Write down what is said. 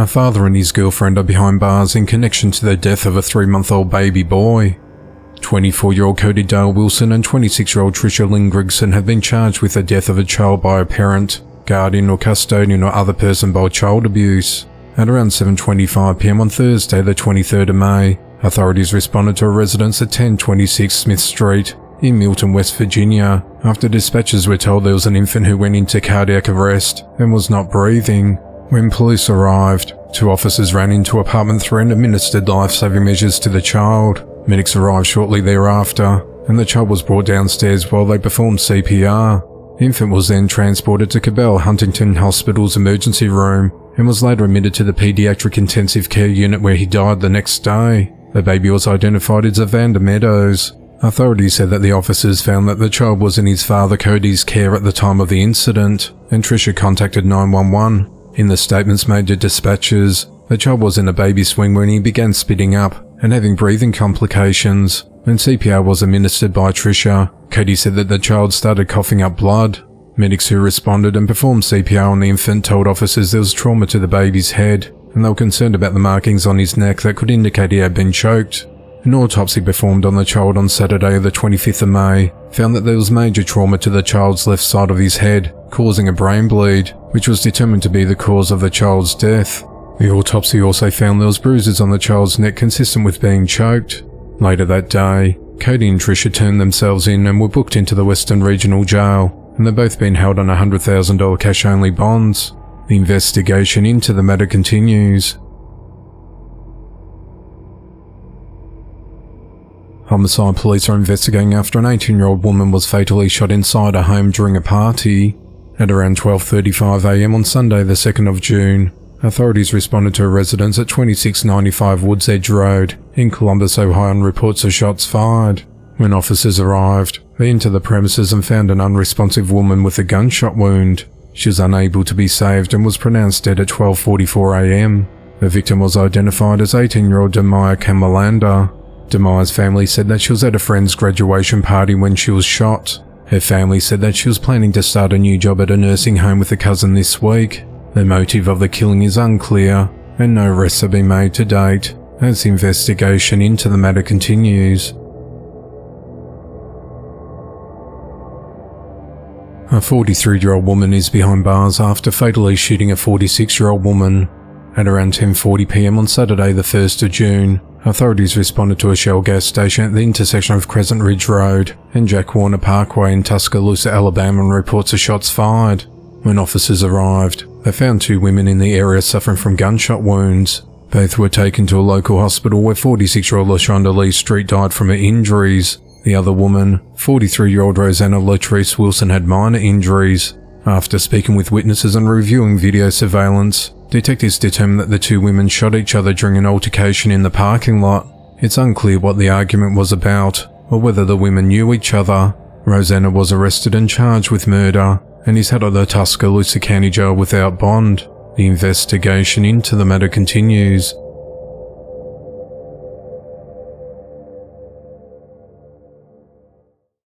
A father and his girlfriend are behind bars in connection to the death of a 3-month-old baby boy. 24-year-old Cody Dale Wilson and 26-year-old Trisha Lynn Grigson have been charged with the death of a child by a parent, guardian or custodian or other person by child abuse. At around 7:25 p.m. on Thursday the 23rd of May, authorities responded to a residence at 1026 Smith Street in Milton, West Virginia, after dispatchers were told there was an infant who went into cardiac arrest and was not breathing. When police arrived, 2 officers ran into apartment 3 and administered life-saving measures to the child. Medics arrived shortly thereafter, and the child was brought downstairs while they performed CPR. The infant was then transported to Cabell Huntington Hospital's emergency room and was later admitted to the pediatric intensive care unit where he died the next day. The baby was identified as Evander Meadows. Authorities said that the officers found that the child was in his father Cody's care at the time of the incident, and Trisha contacted 911. In the statements made to dispatchers, the child was in a baby swing when he began spitting up and having breathing complications. When CPR was administered by Trisha, Cody said that the child started coughing up blood. Medics who responded and performed CPR on the infant told officers there was trauma to the baby's head, and they were concerned about the markings on his neck that could indicate he had been choked. An autopsy performed on the child on Saturday the 25th of May found that there was major trauma to the child's left side of his head, causing a brain bleed, which was determined to be the cause of the child's death. The autopsy also found there was bruises on the child's neck consistent with being choked. Later that day, Cody and Trisha turned themselves in and were booked into the Western Regional Jail, and they've both been held on $100,000 cash-only bonds. The investigation into the matter continues. Homicide police are investigating after an 18-year-old woman was fatally shot inside a home during a party. At around 12:35 a.m. on Sunday the 2nd of June, authorities responded to a residence at 2695 Woods Edge Road in Columbus, Ohio on reports of shots fired. When officers arrived, they entered the premises and found an unresponsive woman with a gunshot wound. She was unable to be saved and was pronounced dead at 12:44 a.m. The victim was identified as 18-year-old Demaya Camelanda. Demaya's family said that she was at a friend's graduation party when she was shot. Her family said that she was planning to start a new job at a nursing home with a cousin this week. The motive of the killing is unclear, and no arrests have been made to date, as the investigation into the matter continues. A 43-year-old woman is behind bars after fatally shooting a 46-year-old woman. At around 10:40 p.m. on Saturday the 1st of June, authorities responded to a Shell gas station at the intersection of Crescent Ridge Road and Jack Warner Parkway in Tuscaloosa, Alabama, and reports of shots fired. When officers arrived, they found 2 women in the area suffering from gunshot wounds. Both were taken to a local hospital where 46-year-old LaShonda Lee Street died from her injuries. The other woman, 43-year-old Rosanna Latrice Wilson, had minor injuries. After speaking with witnesses and reviewing video surveillance, detectives determined that the 2 women shot each other during an altercation in the parking lot. It's unclear what the argument was about, or whether the women knew each other. Rosanna was arrested and charged with murder, and is held at the Tuscaloosa County Jail without bond. The investigation into the matter continues.